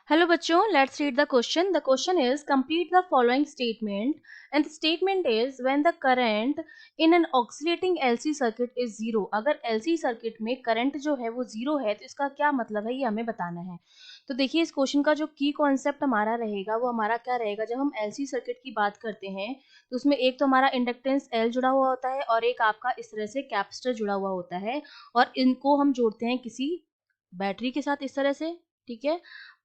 Hello बच्चों, let's read the question. The question is complete the following statement and the statement is when the current in an oscillating LC circuit is zero. अगर LC circuit में current जो है वो zero है तो इसका क्या मतलब है ये हमें बताना है। तो देखिए इस क्वेश्चन का जो की कॉन्सेप्ट हमारा रहेगा वो हमारा क्या रहेगा, जब हम LC सर्किट की बात करते हैं तो उसमें एक तो हमारा इंडक्टेंस L जुड़ा हुआ होता है और एक आपका इस तरह से कैपेसिटर जुड़ा हुआ होता है और इनको हम जोड़ते हैं किसी बैटरी के साथ इस तरह से, ठीक है।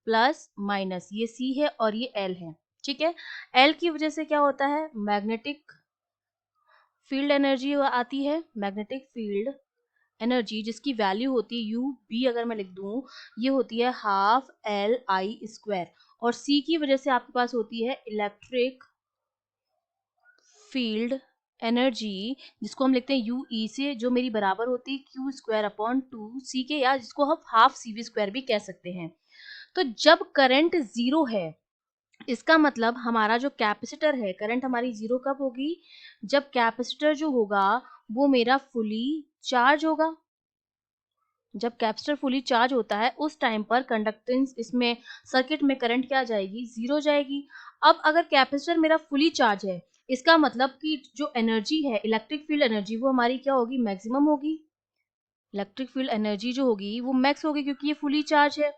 प्लस माइनस ये C है और ये L है, ठीक है। L की वजह से क्या होता है, मैग्नेटिक फील्ड एनर्जी आती है, मैग्नेटिक फील्ड एनर्जी जिसकी वैल्यू होती है यू बी, अगर मैं लिख दूं ये होती है हाफ एल आई स्क्वायर, और C की वजह से आपके पास होती है इलेक्ट्रिक फील्ड एनर्जी जिसको हम लिखते हैं यू ई से, जो मेरी बराबर होती है क्यू स्क्वायर अपॉन टू सी के, या जिसको हम हाफ सी वी स्क्वायर भी कह सकते हैं। तो जब करंट जीरो है इसका मतलब हमारा जो कैपेसिटर है, करंट हमारी जीरो कब होगी, जब कैपेसिटर जो होगा वो मेरा फुली चार्ज होगा। जब कैपेसिटर फुली चार्ज होता है उस टाइम पर कंडक्टेंस इसमें सर्किट में करंट क्या जाएगी, जीरो जाएगी। अब अगर कैपेसिटर मेरा फुली चार्ज है इसका मतलब कि जो एनर्जी है इलेक्ट्रिक फील्ड एनर्जी वो हमारी क्या होगी, मैक्सिमम होगी। इलेक्ट्रिक फील्ड एनर्जी जो होगी वो मैक्स होगी क्योंकि ये फुली चार्ज है।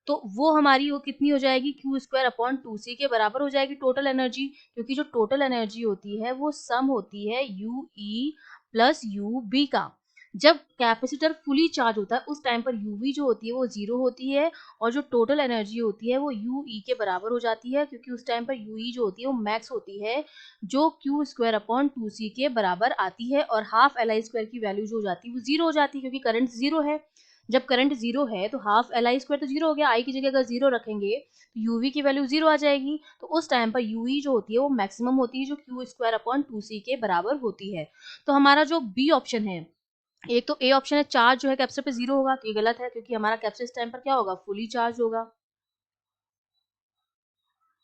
तो वो हमारी वो कितनी हो जाएगी, क्यू स्क्वायर अपॉन टू सी के बराबर हो जाएगी टोटल एनर्जी, क्योंकि जो टोटल एनर्जी होती है वो सम होती है U E plus U B का। जब कैपेसिटर फुली चार्ज होता है उस टाइम पर यूवी जो होती है वो जीरो होती है और जो टोटल एनर्जी होती है वो यू ई के बराबर हो जाती है, क्योंकि उस टाइम पर यू ई जो होती है वो मैक्स होती है, जो क्यू स्क्वायर अपॉन टू सी के बराबर आती है, और हाफ एल आई स्क्वायर की वैल्यू जो हो जाती है वो जीरो हो जाती है क्योंकि करंट जीरो है। जब करंट जीरो है तो हाफ एल आई स्क्वायर तो जीरो हो गया, आई की जगह अगर जीरो रखेंगे तो यूवी की वैल्यू जीरो आ जाएगी, तो उस टाइम पर यूई जो होती है वो मैक्सिमम होती है जो क्यू स्क्वायर अपॉन टू सी के बराबर होती है। तो हमारा जो बी ऑप्शन है, एक तो ए ऑप्शन है चार्ज जो है कैपेसिटर पे जीरो होगा, तो ये गलत है क्योंकि हमारा कैपेसिटर इस टाइम पर क्या होगा, फुली चार्ज होगा,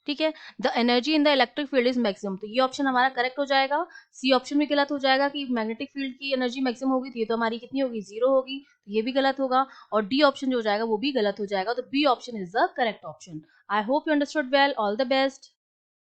ठीक है। The energy in the electric field is maximum, तो ये ऑप्शन हमारा करेक्ट हो जाएगा। सी ऑप्शन भी गलत हो जाएगा कि मैग्नेटिक फील्ड की एनर्जी मैक्सिमम होगी, तो ये तो हमारी कितनी होगी, जीरो होगी, तो ये भी गलत होगा। और डी ऑप्शन जो हो जाएगा वो भी गलत हो जाएगा, तो B option is the correct option. I hope you understood well, all the best.